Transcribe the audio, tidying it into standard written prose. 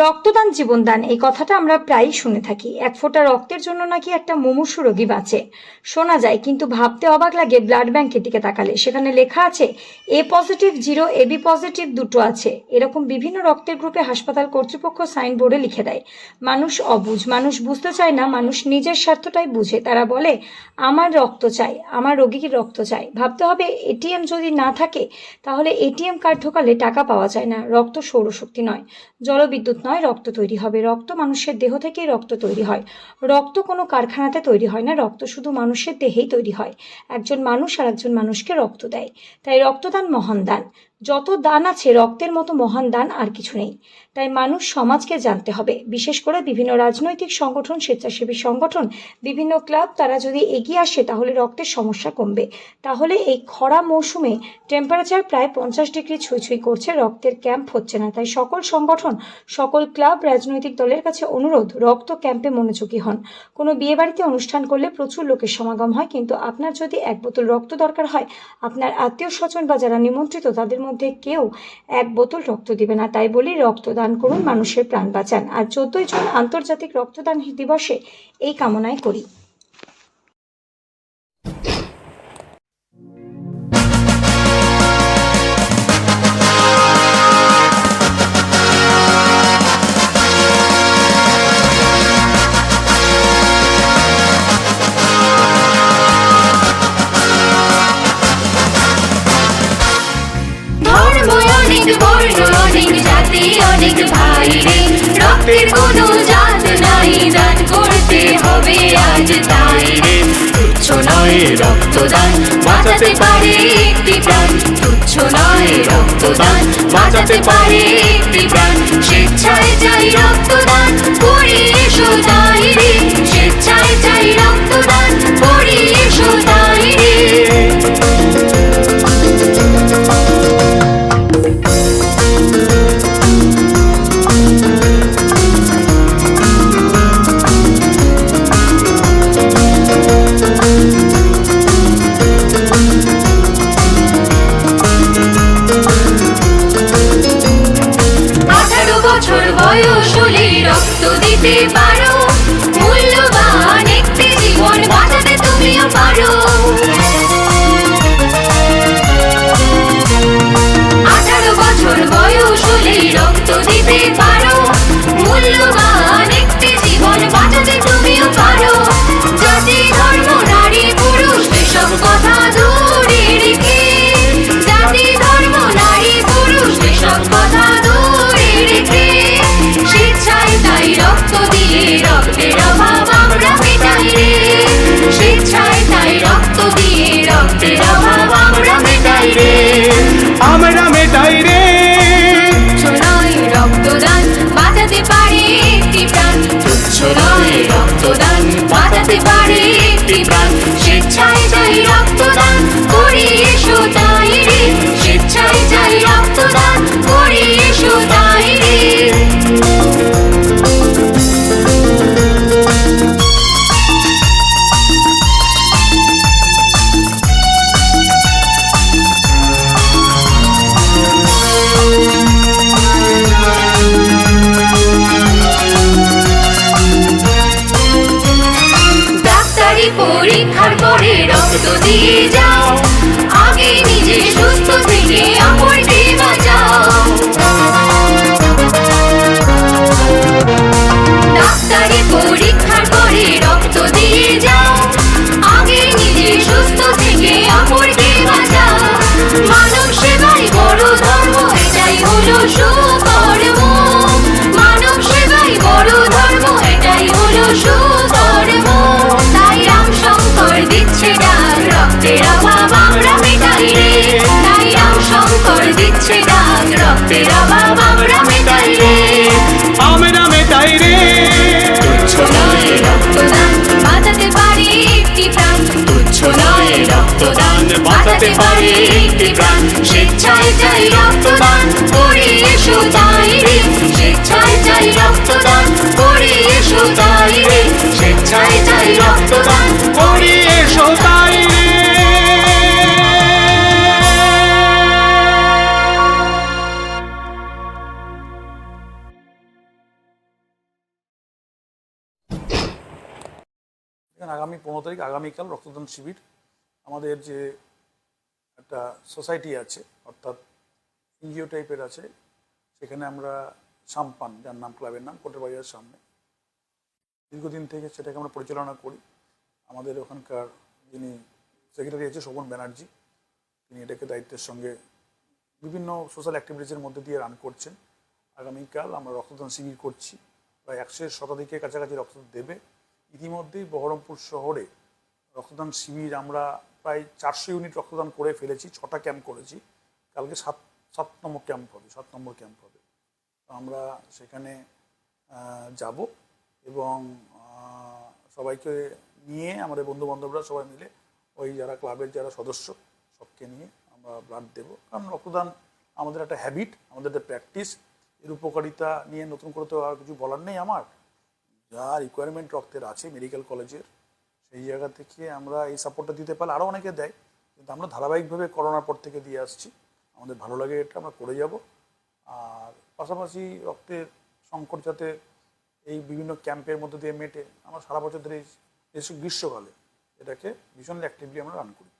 রক্তদান জীবনদান এই কথাটা আমরা প্রায়ই শুনে থাকি। এক ফোঁটা রক্তের জন্য নাকি একটা মুমূর্ষু রোগী বাঁচে শোনা যায়, কিন্তু ভাবতে অবাক লাগে ব্লাড ব্যাংকের দিকে তাকালে সেখানে লেখা আছে এ পজিটিভ 0, এবি পজিটিভ 2 আছে। এরকম বিভিন্ন রক্তের গ্রুপে হাসপাতাল কর্তৃপক্ষ সাইনবোর্ডে লিখে দেয়। মানুষ অবুঝ, মানুষ বুঝতে চায় না, মানুষ নিজের স্বার্থটাই বুঝে। তারা বলে আমার রক্ত চাই, আমার রোগীর রক্ত চাই। ভাবতে হবে এটিএম যদি না থাকে তাহলে এটিএম কার্ড ঢোকালে টাকা পাওয়া যায় না। রক্ত সৌরশক্তি নয়, জলবিদ্যুৎ নয়, রক্ত তৈরি হবে। রক্ত মানুষের দেহ থেকেই রক্ত তৈরি হয়। রক্ত কোনো কারখানাতে তৈরি হয় না, রক্ত শুধু মানুষের দেহেই তৈরি হয়। একজন মানুষ আর একজন মানুষকে রক্ত দেয়। তাই রক্তদান মহান দান। যত দান আছে রক্তের মতো মহান দান আর কিছু নেই। তাই মানুষ সমাজকে জানতে হবে, বিশেষ করে বিভিন্ন রাজনৈতিক সংগঠন, স্বেচ্ছাসেবী সংগঠন, বিভিন্ন ক্লাব, তারা যদি এগিয়ে আসে তাহলে রক্তের সমস্যা কমবে। তাহলে এই খরা মৌসুমে টেম্পারেচার প্রায় 50 ডিগ্রি ছুঁই করছে, রক্তের ক্যাম্প হচ্ছে না। তাই সকল সংগঠন, সকল ক্লাব, রাজনৈতিক দলের কাছে অনুরোধ, রক্ত ক্যাম্পে মনোযোগী হন। কোনো বিয়েবাড়িতে অনুষ্ঠান করলে প্রচুর লোকের সমাগম হয়, কিন্তু আপনার যদি 1 বোতল রক্ত দরকার হয়, আপনার আত্মীয় স্বজন বা যারা নিমন্ত্রিত তাদের মধ্যে কেউ 1 বোতল রক্ত দিবে না। তাই বলি রক্তদান করুন, মানুষের প্রাণ বাঁচান। আর 14 জুন আন্তর্জাতিক রক্তদান দিবসে এই কামনাই করি। রক্তের কোনো জাত নাই, দান করতে হবে আজ তাই রে। তুচ্ছ নয় রক্তদান, বাঁচাতে পারে একটি প্রাণ। তুচ্ছ নয় রক্তদান, বাঁচাতে পারে একটি প্রাণ। স্বেচ্ছায় চাই রক্তদান, করি এসো তাই রে। স্বেচ্ছায় চাই রক্তদান, করি এসো তাই রে। বয়স হলে রক্ত দিতে পারো, মূল্যবান একটি জীবন বাঁচাতে তুমিও পারো। 18 বছর বয়স হলে রক্ত দিতে পারো, মূল্যবান একটি জীবন বাঁচাতে তুমিও পারো। জাতি ধর্ম নারী পুরুষ এসব কথা দূরে রেখে, জাতি ধর্ম নারী পুরুষ এসব কথা দূরে রেখে, স্বেচ্ছায় তাই রক্ত দিয়ে রক্তের অভাব আমরা মেটাই রে। স্বেচ্ছায় তাই রক্ত দিয়ে রক্তের অভাব আমরা মেটাই রে, আমরা মেটাই রে। তুচ্ছ নয় রক্তদান, বাঁচাতে পারে একটি প্রাণ। তুচ্ছ নয় রক্তদান, বাঁচাতে পারে একটি প্রাণ। স্বেচ্ছায় চাই রক্তদান, করি এসো তাই রে। স্বেচ্ছায় চাই রক্তদান, করি এসো তাই রে। ডাক্তারি পরীক্ষার পরে রক্ত দিয়ে যাও, আগে নিজে সুস্থ থেকে অপরকে বাঁচাও। ডাক্তারি পরীক্ষার পরে রক্ত দিয়ে যাও, আগে নিজে সুস্থ থেকে অপরকে বাঁচাও। মানব সেবাই বড় ধর্ম, এটাই হলো সুকর্ম। মানব সেবাই বড় ধর্ম, এটাই হলো সুকর্ম। তাই রাম শঙ্কর দিচ্ছে ডাক, রক্তের অভাব আমরা মেটাই রে। তাই রাম শঙ্কর দিচ্ছে ডাক, রক্তের অভাব আমরা মেটাই রে, আমরা মেটাই রে। তুচ্ছ নয় রক্তদান, বাঁচাতে পারে একটি প্রাণ। তুচ্ছ নয় রক্তদান, বাঁচাতে পারে একটি প্রাণ। স্বেচ্ছায় চাই রক্তদান, করি এসো তাই রে। স্বেচ্ছায় চাই রক্তদান, করি এসো তাই রে। স্বেচ্ছায় চাই রক্তদান, করি এসো তাই রে। এখানে আগামী 15 তারিখ আগামীকাল রক্তদান শিবির। আমাদের যে একটা সোসাইটি আছে, অর্থাৎ এনজিও টাইপের আছে, সেখানে আমরা সাম্পান, যার নাম ক্লাবের নাম, কোটের বাজারের সামনে, দীর্ঘদিন থেকে সেটাকে আমরা পরিচালনা করি। আমাদের ওখানকার যিনি সেক্রেটারি আছে শোভন ব্যানার্জি, তিনি এটাকে দায়িত্বের সঙ্গে বিভিন্ন সোশ্যাল অ্যাক্টিভিটিসের মধ্যে দিয়ে রান করছেন। আগামীকাল আমরা রক্তদান শিবির করছি, প্রায় 100 শতাধিকের কাছাকাছি রক্তদান দেবে। ইতিমধ্যেই বহরমপুর শহরে রক্তদান শিবির আমরা প্রায় 400 ইউনিট রক্তদান করে ফেলেছি, 6টা ক্যাম্প করেছি। কালকে 7 নম্বর ক্যাম্প হবে, 7 নম্বর ক্যাম্প হবে। তো আমরা সেখানে যাব এবং সবাইকে নিয়ে, আমাদের বন্ধুবান্ধবরা সবাই মিলে, ওই যারা ক্লাবের যারা সদস্য সবকে নিয়ে আমরা ব্লাড দেবো। কারণ রক্তদান আমাদের একটা হ্যাবিট, আমাদের একটা প্র্যাকটিস। এর উপকারিতা নিয়ে নতুন করে তো আর কিছু বলার নেই আমার। যা রিকোয়ারমেন্ট রক্তের আছে মেডিকেল কলেজের, সেই জায়গা থেকে আমরা এই সাপোর্টটা দিতে পারলে, আরও অনেকে দেয়, কিন্তু আমরা ধারাবাহিকভাবে করোনার পর থেকে দিয়ে আসছি। আমাদের ভালো লাগে, এটা আমরা করে যাব। আর পাশাপাশি রক্তের সংকট যাতে এই বিভিন্ন ক্যাম্পের মধ্যে দিয়ে মেটে, আমরা সারা বছর ধরে এই গ্রীষ্মকালে এটাকে ভীষণ অ্যাক্টিভলি আমরা রান করি।